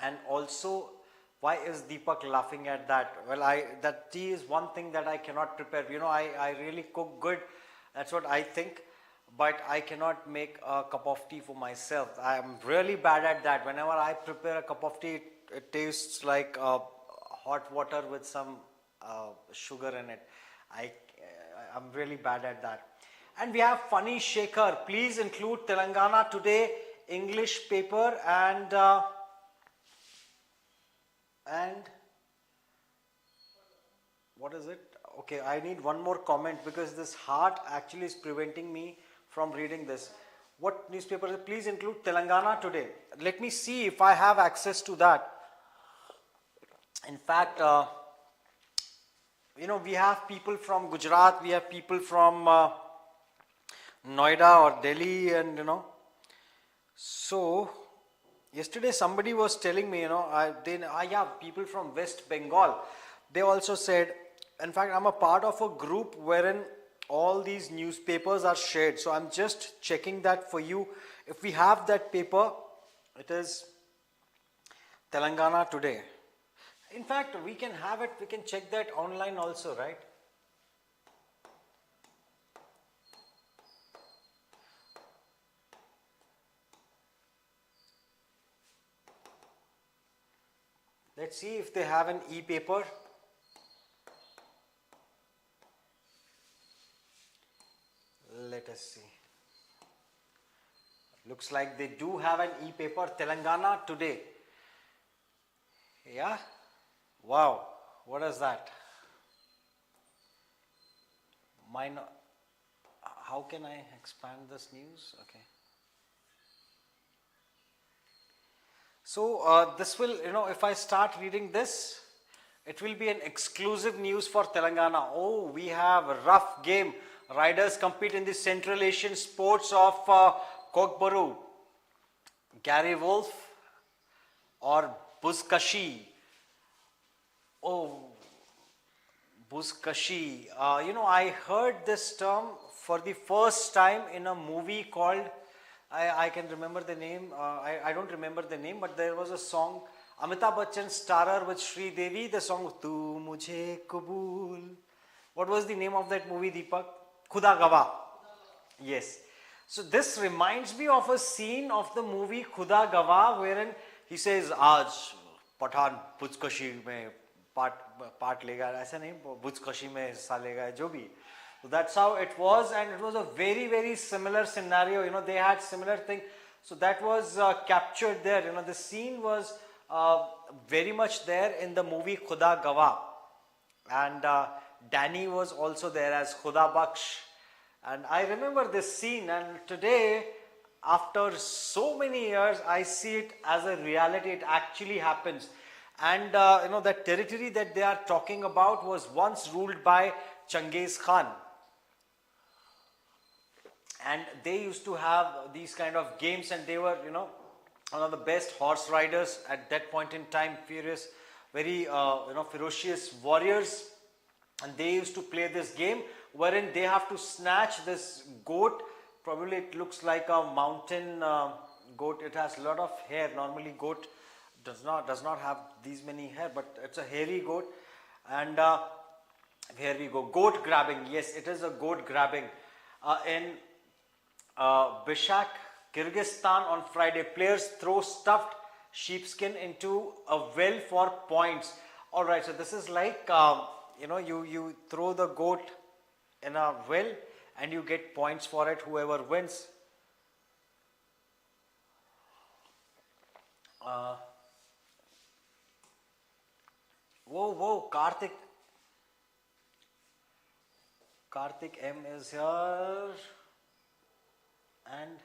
And also, why is Deepak laughing at that? Well, that tea is one thing that I cannot prepare. I really cook good. That's what I think. But I cannot make a cup of tea for myself. I am really bad at that. Whenever I prepare a cup of tea, it tastes like hot water with some sugar in it. I'm really bad at that. And we have Funny Shaker. Please include Telangana Today, English paper, and what is it? Okay, I need one more comment because this heart actually is preventing me from reading this. What newspaper is it? Please include Telangana Today. Let me see if I have access to that. In fact, we have people from Gujarat, we have people from Noida or Delhi, and So, yesterday somebody was telling me, people from West Bengal. They also said, in fact, I'm a part of a group wherein all these newspapers are shared. So I'm just checking that for you. If we have that paper, it is Telangana Today. In fact, we can have it, we can check that online also, right? Let's see if they have an e-paper. Let us see. Looks like they do have an e-paper, Telangana Today. Yeah? Wow. What is that? How can I expand this news? Okay. So this will, if I start reading this, it will be an exclusive news for Telangana. Oh, we have a rough game riders compete in the Central Asian sports of Kokbaru. Gary Wolf or Buzkashi. Oh, Buzkashi. I heard this term for the first time in a movie called, I can remember the name, I don't remember the name, but there was a song, Amitabh Bachchan starrer with Sri Devi, the song Tu Mujhe Kabul. What was the name of that movie, Deepak? Khuda Gawah. Yes. So this reminds me of a scene of the movie Khuda Gawah wherein he says, Aaj Pathan Buzkashi mein part lega, aisa nahi, Buzkashi mein hissa lega, jo bhi. So that's how it was, and it was a very, very similar scenario. They had similar thing. So that was captured there. The scene was very much there in the movie Khuda Gawah. And Danny was also there as Khuda Baksh. And I remember this scene, and today, after so many years, I see it as a reality. It actually happens. And that territory that they are talking about was once ruled by Genghis Khan. And they used to have these kind of games, and they were, one of the best horse riders at that point in time, furious, very, ferocious warriors. And they used to play this game wherein they have to snatch this goat. Probably it looks like a mountain goat. It has a lot of hair. Normally goat does not have these many hair, but it's a hairy goat. And here we go. Goat grabbing. Yes, it is a goat grabbing. In Bishak, Kyrgyzstan on Friday, players throw stuffed sheepskin into a well for points. Alright, so this is like, you throw the goat in a well and you get points for it, whoever wins. Whoa, Karthik M is here. And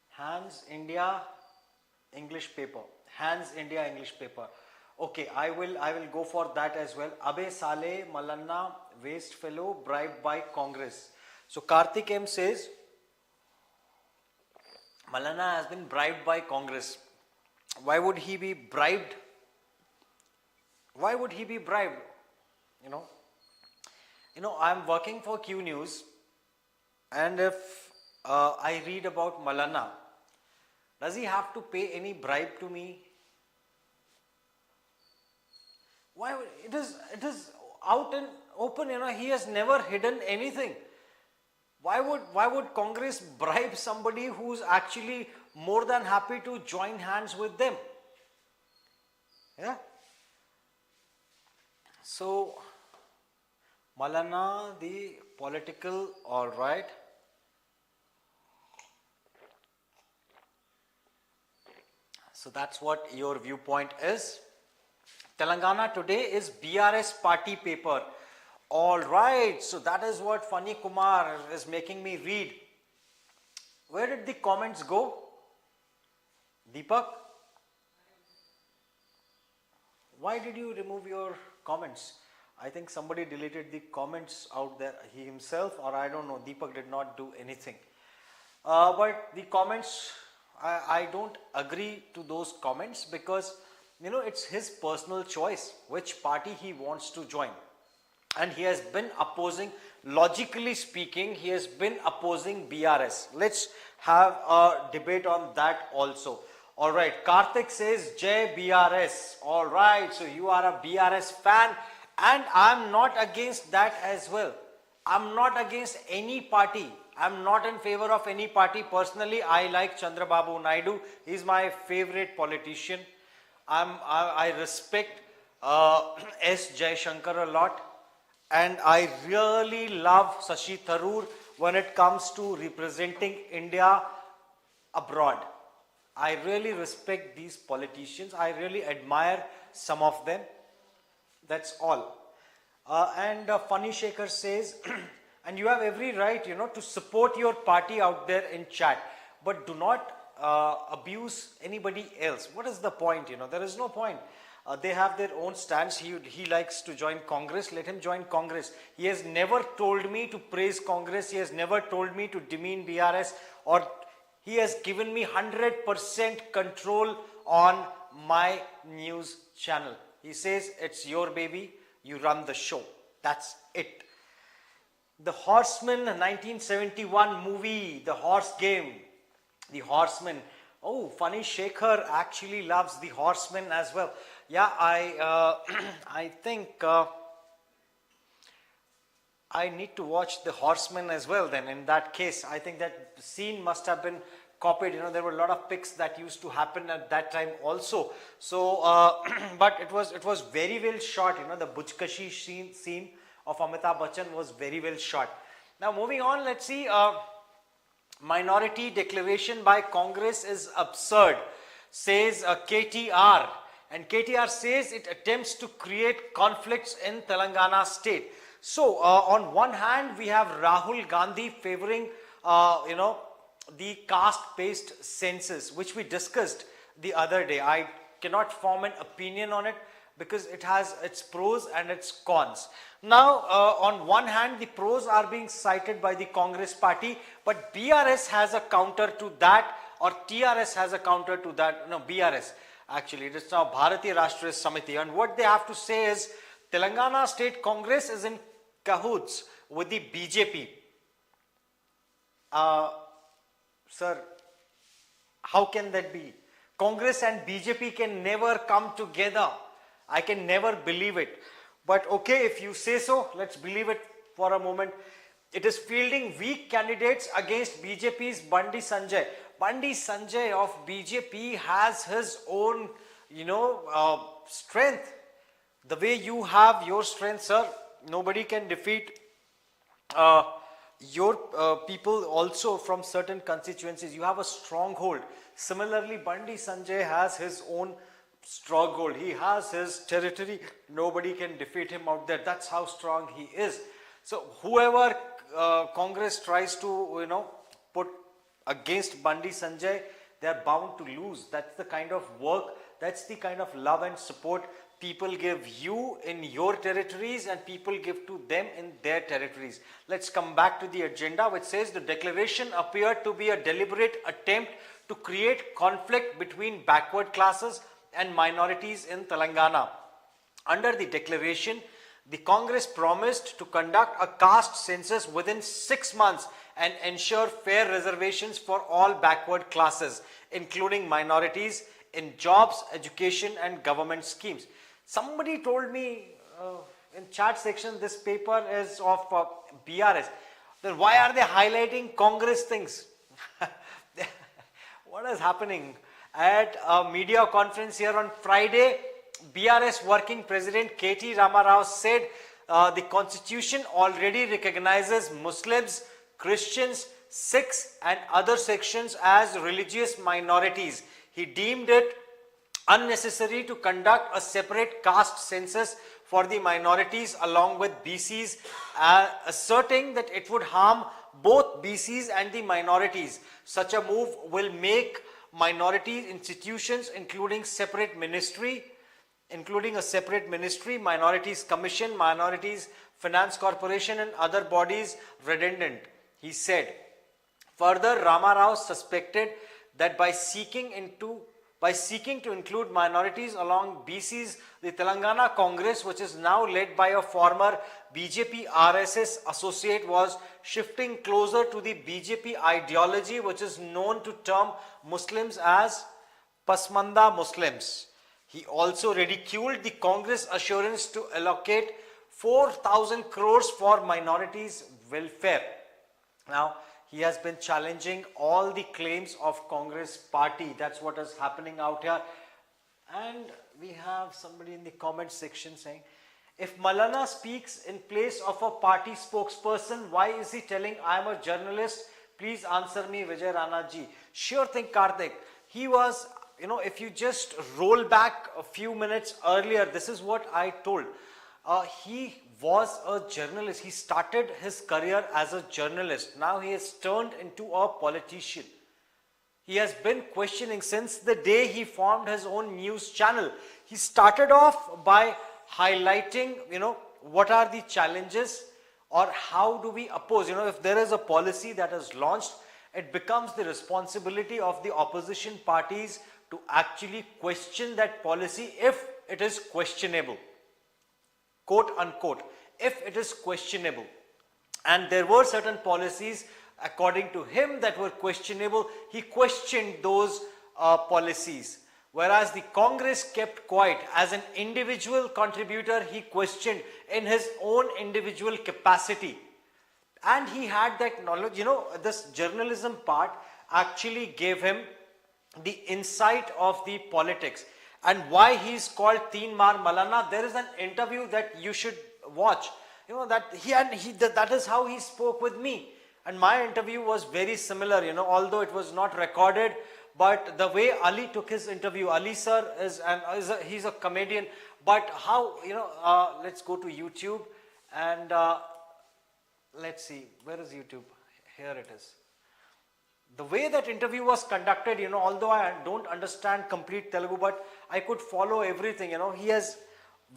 Hans India English paper. Okay, I will go for that as well. Abe Saleh Mallanna waste fellow bribed by Congress. So Karthik M says Mallanna has been bribed by Congress. Why would he be bribed? I'm working for QNews, and if I read about Mallanna, does he have to pay any bribe to me? Why? It is out and open. He has never hidden anything. Why would Congress bribe somebody who's actually more than happy to join hands with them? Yeah. So Mallanna, the political, all right. So that's what your viewpoint is. Telangana today is BRS party paper. All right. So that is what Funny Kumar is making me read. Where did the comments go? Deepak? Why did you remove your comments? I think somebody deleted the comments out there, he himself, or I don't know. Deepak did not do anything. But the comments, I don't agree to those comments because, it's his personal choice which party he wants to join. And he has been opposing, logically speaking, he has been opposing BRS. Let's have a debate on that also. Alright, Karthik says Jai BRS. Alright, so you are a BRS fan, and I'm not against that as well. I'm not against any party. I'm not in favor of any party. Personally, I like Chandrababu Naidu. He's my favorite politician. I respect S. Jaishankar a lot. And I really love Shashi Tharoor when it comes to representing India abroad. I really respect these politicians. I really admire some of them. That's all. And Funny Shaker says, and you have every right, to support your party out there in chat, but do not abuse anybody else. What is the point? There is no point. They have their own stance. He likes to join Congress. Let him join Congress. He has never told me to praise Congress. He has never told me to demean BRS, or he has given me 100% control on my news channel. He says, it's your baby, you run the show. That's it. The Horseman 1971 movie, The Horse Game, The Horseman. Oh, funny, Shekhar actually loves The Horseman as well. Yeah, I think I need to watch The Horseman as well then. In that case, I think that scene must have been copied. You know, there were a lot of pics that used to happen at that time also. So, but it was very well shot. You know, the Bujkashi scene of Amitabh Bachchan was very well shot. Now, moving on, let's see. Minority declaration by Congress is absurd, says KTR. And KTR says it attempts to create conflicts in Telangana state. So, on one hand, we have Rahul Gandhi favoring, the caste-based census, which we discussed the other day. I cannot form an opinion on it because it has its pros and its cons. Now, on one hand, the pros are being cited by the Congress party, but BRS has a counter to that, or TRS has a counter to that. No, BRS. Actually, it is now Bharatiya Rashtriya Samiti, and what they have to say is Telangana State Congress is in cahoots with the BJP. Sir, how can that be? Congress and BJP can never come together. I can never believe it. But okay, if you say so, let's believe it for a moment. It is fielding weak candidates against BJP's Bandi Sanjay. Bandi Sanjay of BJP has his own, strength. The way you have your strength, sir, nobody can defeat your people also from certain constituencies. You have a stronghold. Similarly, Bandi Sanjay has his own stronghold. He has his territory. Nobody can defeat him out there. That's how strong he is. So whoever Congress tries to, put against Bandi Sanjay, they are bound to lose. That's the kind of work, that's the kind of love and support people give you in your territories and people give to them in their territories. Let's come back to the agenda, which says the declaration appeared to be a deliberate attempt to create conflict between backward classes and minorities in Telangana. Under the declaration, the Congress promised to conduct a caste census within 6 months and ensure fair reservations for all backward classes, including minorities, in jobs, education and government schemes. Somebody told me in chat section this paper is of BRS. Then why are they highlighting Congress things? What is happening? At a media conference here on Friday, BRS working president KT Ramarao said the constitution already recognizes Muslims, Christians, Sikhs and other sections as religious minorities. He deemed it unnecessary to conduct a separate caste census for the minorities along with BCs, asserting that it would harm both BCs and the minorities. Such a move will make minority institutions, including a separate ministry, minorities commission, minorities finance corporation and other bodies redundant, he said. Further, Ramarao suspected that by seeking to include minorities along BCs, the Telangana Congress, which is now led by a former BJP RSS associate, was shifting closer to the BJP ideology, which is known to term Muslims as Pasmanda Muslims. He also ridiculed the Congress assurance to allocate 4,000 crores for minorities welfare. Now, he has been challenging all the claims of Congress party. That's what is happening out here. And we have somebody in the comment section saying, if Mallanna speaks in place of a party spokesperson, why is he telling I am a journalist? Please answer me, Vijay Rana ji. Sure thing, Karthik. He was, if you just roll back a few minutes earlier, this is what I told. He was a journalist. He started his career as a journalist. Now he has turned into a politician. He has been questioning since the day he formed his own news channel. He started off by highlighting, what are the challenges or how do we oppose. If there is a policy that is launched, it becomes the responsibility of the opposition parties to actually question that policy if it is questionable, quote unquote, if it is questionable. And there were certain policies according to him that were questionable. He questioned those policies, whereas the Congress kept quiet. As an individual contributor, he questioned in his own individual capacity, and he had that knowledge. This journalism part actually gave him the insight of the politics and why he is called Teenmar Mallanna. There is an interview that you should watch. That is how he spoke with me, and my interview was very similar. Although it was not recorded, but the way Ali took his interview, Ali sir he's a comedian. But how let's go to YouTube and let's see, where is YouTube? Here it is. The way that interview was conducted, although I don't understand complete Telugu, but I could follow everything. He has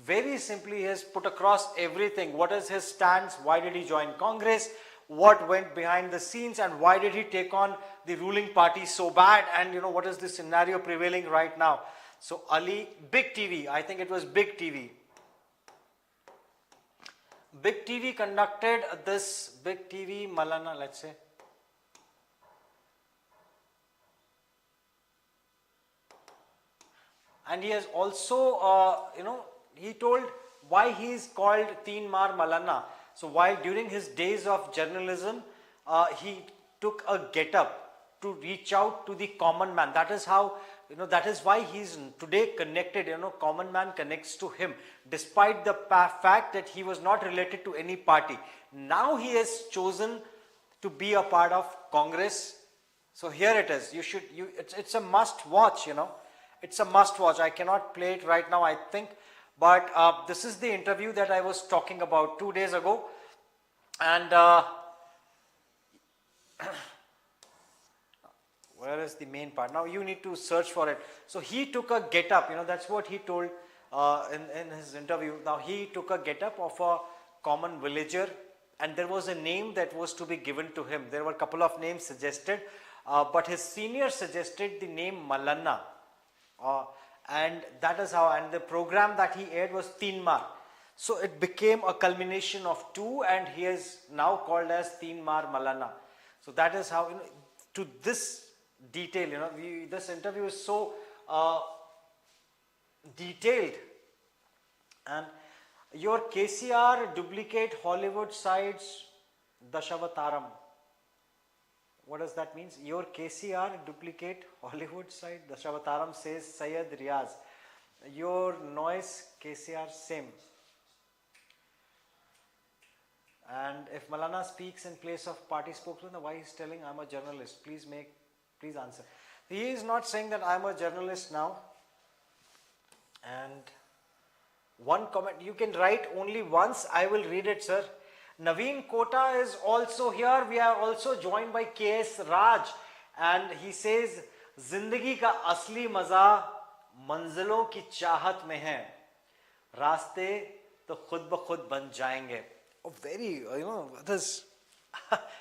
very simply he has put across everything. What is his stance? Why did he join Congress? What went behind the scenes, and why did he take on the ruling party so bad? And what is the scenario prevailing right now? So Ali, Big TV, I think it was Big TV. Big TV conducted this, Big TV Mallanna, let's say. And he has also, he told why he is called Teenmar Mallanna. So while during his days of journalism, he took a get-up to reach out to the common man. That is how, that is why he is today connected. Common man connects to him, despite the fact that he was not related to any party. Now he has chosen to be a part of Congress. So here it is. It's a must watch. It's a must watch. I cannot play it right now, I think. But this is the interview that I was talking about 2 days ago. And where is the main part? Now you need to search for it. So he took a get-up. That's what he told in his interview. Now he took a get-up of a common villager. And there was a name that was to be given to him. There were a couple of names suggested. But his senior suggested the name Mallanna. And that is how, and the program that he aired was Teenmar. So it became a culmination of two, and he is now called as Teenmar Mallanna. So that is how, to this detail, this interview is so detailed. And your KCR duplicate Hollywood sides Dashavataram. What does that mean? Your KCR duplicate Hollywood side Dashavataram, says Syed Riaz. Your noise KCR same. And if Mallanna speaks in place of party spokesman, why he's telling I'm a journalist? Please answer. He is not saying that I'm a journalist now. And one comment, you can write only once, I will read it, sir. Naveen Kota is also here. We are also joined by KS Raj, and he says, जिंदगी का असली मजा मंजिलों की चाहत में है, रास्ते तो खुद ब खुद बन जाएंगे. Oh, very, this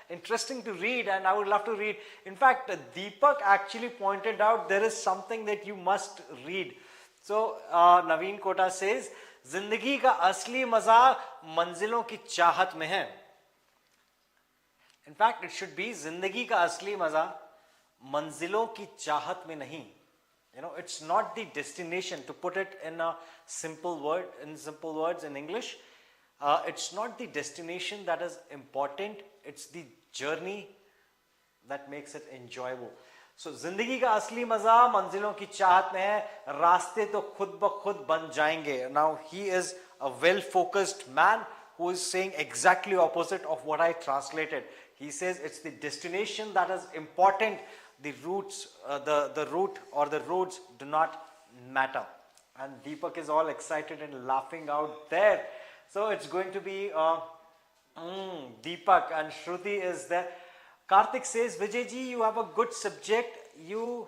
interesting to read, and I would love to read. In fact, Deepak actually pointed out there is something that you must read. So Naveen Kota says, जिंदगी का असली मजा मंजिलों की चाहत में है. In fact, it should be जिंदगी का असली मजा मंजिलों की चाहत में नहीं. It's not the destination, to put it in a simple words in English. It's not the destination that is important, it's the journey that makes it enjoyable. So, जिंदगी का असली मजा मंजिलों की चाहत में है, रास्ते तो खुद ब खुद बन जाएंगे. Now he is a well-focused man who is saying exactly opposite of what I translated. He says it's the destination that is important. The routes, the route or the roads do not matter. And Deepak is all excited and laughing out there. So it's going to be Deepak, and Shruti is there. Karthik says, Vijay ji, you have a good subject. you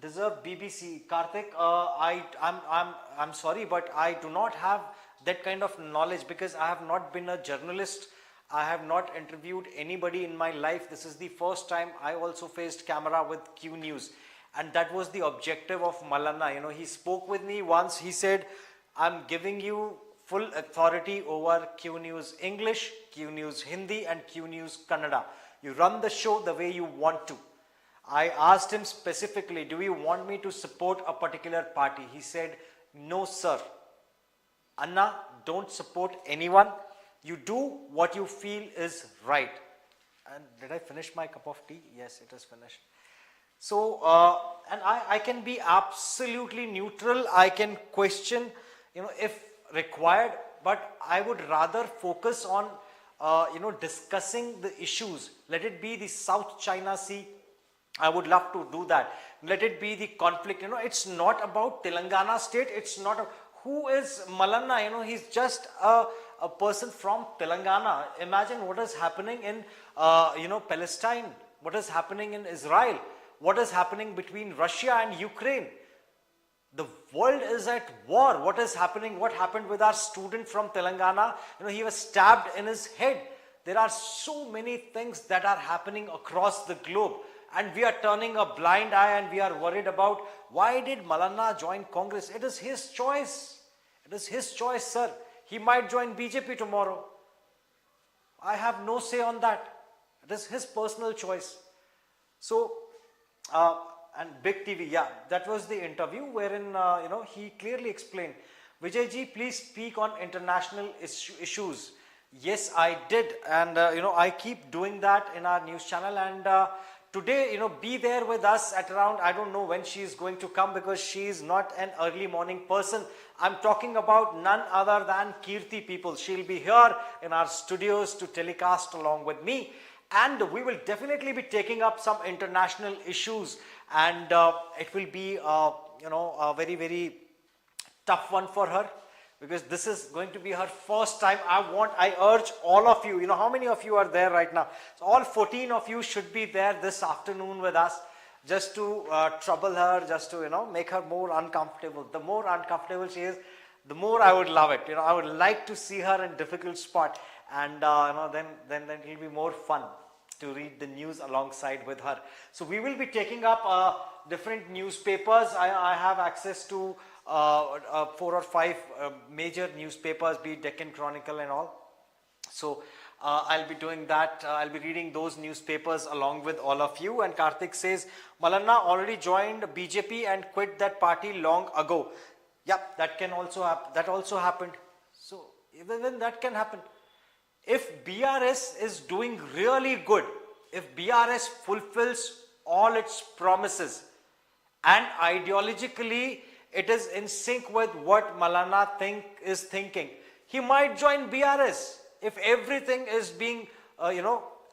deserve BBC. Karthik, I'm sorry, but I do not have that kind of knowledge because I have not been a journalist. I have not interviewed anybody in my life. This is the first time I also faced camera with Q News. And that was the objective of Mallanna. You know, he spoke with me once. He said, I'm giving you full authority over Q News English, Q News Hindi and Q News Kannada. You run the show the way you want to. I asked him specifically, do you want me to support a particular party? He said, no sir. Anna, don't support anyone. You do what you feel is right. And did I finish my cup of tea? Yes, it is finished. So, and I can be absolutely neutral. I can question, you know, if required, but I would rather focus on, discussing the issues. Let it be the South China Sea. I would love to do that. Let it be the conflict. You know, it's not about Telangana state. It's not a, who is Mallanna? You know, he's just a person from Telangana. Imagine what is happening in, Palestine. What is happening in Israel. What is happening between Russia and Ukraine. The world is at war. What is happening? What happened with our student from Telangana? You know, he was stabbed in his head. There are so many things that are happening across the globe. And we are turning a blind eye and we are worried about why did Mallanna join Congress? It is his choice. It is his choice, sir. He might join BJP tomorrow. I have no say on that. It is his personal choice. So, and Big TV, yeah, that was the interview wherein, he clearly explained, Vijayji, please speak on international issues. Yes, I did. And, I keep doing that in our news channel. And today, be there with us at around, I don't know when she is going to come because she is not an early morning person. I'm talking about none other than Kirti people. She'll be here in our studios to telecast along with me. And we will definitely be taking up some international issues. And it will be, a very, very tough one for her. Because this is going to be her first time. I urge all of you, how many of you are there right now? So all 14 of you should be there this afternoon with us just to trouble her, just to, make her more uncomfortable. The more uncomfortable she is, the more I would love it. I would like to see her in difficult spot. And, then it will be more fun to read the news alongside with her. So we will be taking up different newspapers. I have access to 4 or 5 major newspapers, be it Deccan Chronicle and all. So I'll be doing that. I'll be reading those newspapers along with all of you. And Karthik says, Mallanna already joined BJP and quit that party long ago. Yep, that can also happen. That also happened. So even that can happen. If BRS is doing really good, if BRS fulfills all its promises and ideologically it is in sync with what Mallanna is thinking, he might join BRS. If everything is being,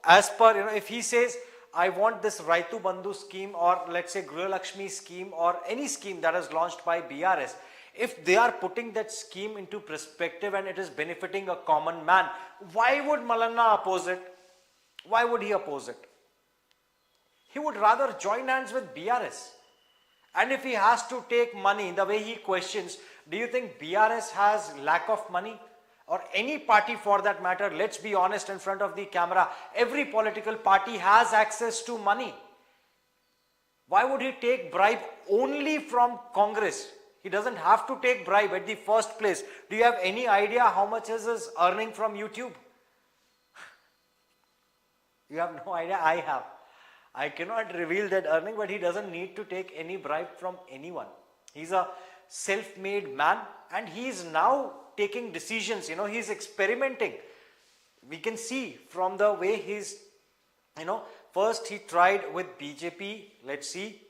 as per, if he says, I want this Raitu Bandhu scheme or let's say Griha Lakshmi scheme or any scheme that is launched by BRS, if they are putting that scheme into perspective and it is benefiting a common man, why would Mallanna oppose it? Why would he oppose it? He would rather join hands with BRS. And if he has to take money, the way he questions, do you think BRS has lack of money? Or any party for that matter, let's be honest in front of the camera, every political party has access to money. Why would he take bribe only from Congress? He doesn't have to take bribe at the first place. Do you have any idea how much is his earning from YouTube? You have no idea? I have. I cannot reveal that earning, but he doesn't need to take any bribe from anyone. He's a self-made man and he is now taking decisions. He's experimenting. We can see from the way he's, first he tried with BJP. Let's see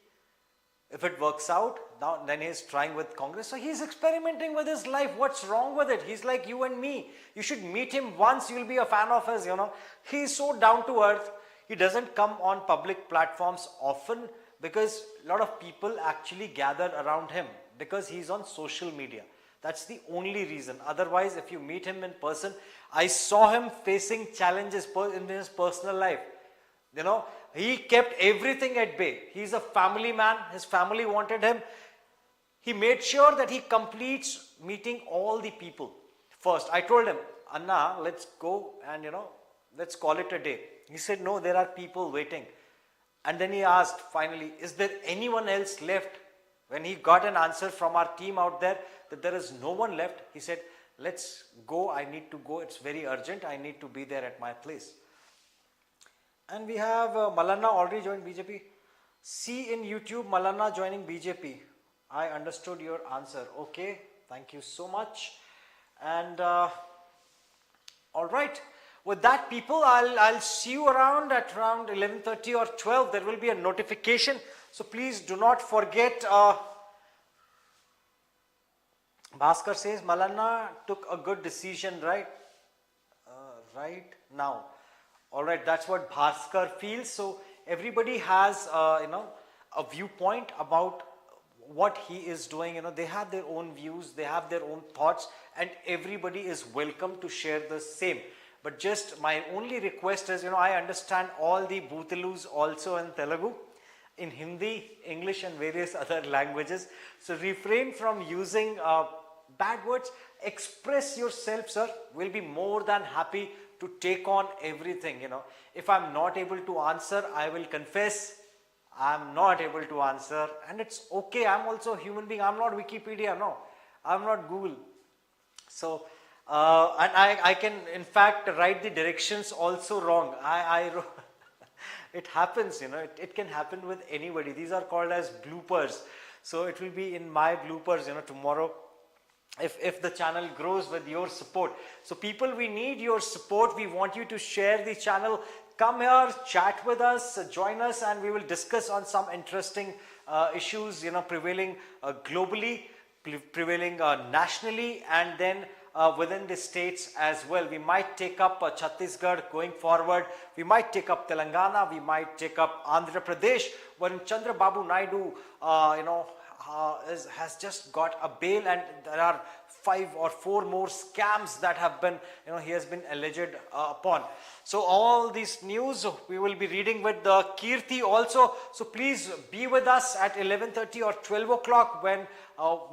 if it works out. Now, then he's trying with Congress. So he's experimenting with his life. What's wrong with it? He's like you and me. You should meet him once. You'll be a fan of his, He's so down to earth. He doesn't come on public platforms often because a lot of people actually gather around him because he's on social media. That's the only reason. Otherwise, if you meet him in person, I saw him facing challenges in his personal life. he kept everything at bay. He's a family man. His family wanted him. He made sure that he completes meeting all the people. First, I told him, Anna, let's go and let's call it a day. He said, no, there are people waiting. And then he asked finally, is there anyone else left? When he got an answer from our team out there that there is no one left, he said, let's go. I need to go. It's very urgent. I need to be there at my place. And we have Mallanna already joined BJP. See in YouTube Mallanna joining BJP. I understood your answer. Okay. Thank you so much. And all right. With that, people, I'll see you around at around 11:30 or 12. There will be a notification. So please do not forget. Bhaskar says Mallanna took a good decision right now. All right, that's what Bhaskar feels. So everybody has a viewpoint about what he is doing. They have their own views, they have their own thoughts, and everybody is welcome to share the same. But just my only request is, I understand all the Bootalus also in Telugu, in Hindi, English and various other languages. So refrain from using bad words. Express yourself, sir. We'll be more than happy to take on everything, If I'm not able to answer, I will confess I'm not able to answer, and it's okay. I'm also a human being. I'm not Wikipedia, no. I'm not Google. So, and I can in fact write the directions also wrong. I wrote it happens, it can happen with anybody. These are called as bloopers. So it will be in my bloopers, tomorrow, if the channel grows with your support. So people, we need your support. We want you to share the channel. Come here, chat with us, join us, and we will discuss on some interesting issues, prevailing globally, prevailing nationally, and then within the states as well. We might take up Chhattisgarh going forward. We might take up Telangana. We might take up Andhra Pradesh, when Chandrababu Naidu, has just got a bail, and there are 5 or 4 more scams that have been, he has been alleged upon. So all these news we will be reading with the Kirti also. So please be with us at 11:30 or 12 o'clock when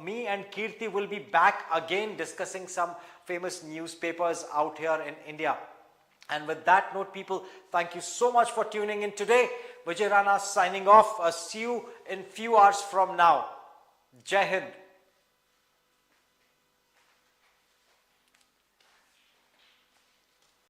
me and Kirti will be back again discussing some famous newspapers out here in India. And with that note, people, thank you so much for tuning in today. Vijay Rana signing off. See you in few hours from now. Jai Hind.